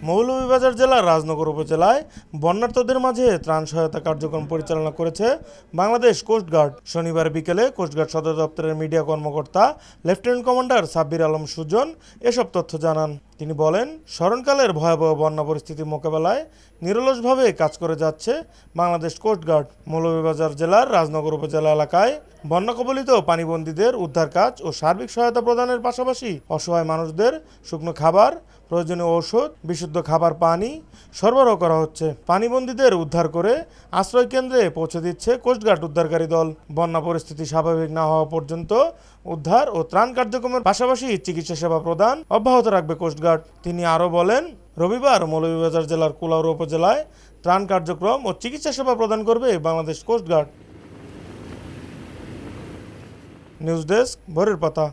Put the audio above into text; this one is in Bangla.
মৌলভীবাজার জেলার রাজনগর উপজেলায় বন্যার্তদের মাঝে ত্রাণ সহায়তা কার্যক্রম পরিচালনা করেছে বাংলাদেশ কোস্টগার্ড। শনিবার বিকেলে কোস্টগার্ড সদর দপ্তরের মিডিয়া কর্মকর্তা লেফটেন্যান্ট কমান্ডার সাব্বির আলম সুজন এসব তথ্য জানান। তিনি বলেন, স্মরণকালের ভয়াবহ বন্যা পরিস্থিতি মোকাবেলায় নিরলসভাবে কাজ করে যাচ্ছে বাংলাদেশ কোস্টগার্ড। মৌলভীবাজার জেলার রাজনগর উপজেলা এলাকায় বন্যা কবলিত পানিবন্দীদের উদ্ধার কাজ ও সার্বিক সহায়তা প্রদানের পাশাপাশি অসহায় মানুষদের শুকনো খাবার, প্রয়োজনীয় ঔষধ, বিশুদ্ধ খাবার পানি সরবরাহ করা হচ্ছে। পানিবন্দীদের উদ্ধার করে আশ্রয় কেন্দ্রে পৌঁছে দিচ্ছে কোস্টগার্ড উদ্ধারকারী দল। বন্যা পরিস্থিতি স্বাভাবিক না হওয়া পর্যন্ত উদ্ধার ও ত্রাণ কার্যক্রমের পাশাপাশি চিকিৎসা সেবা প্রদান অব্যাহত রাখবে কোস্টগার্ড। তিনি আরও বলেন, রবিবার মৌলভীবাজার জেলার কুলাউড়া উপজেলায় ত্রাণ কার্যক্রম ও চিকিৎসা সেবা প্রদান করবে বাংলাদেশ কোস্টগার্ড। নিউজ ডেস্ক, ভোরের পাতা।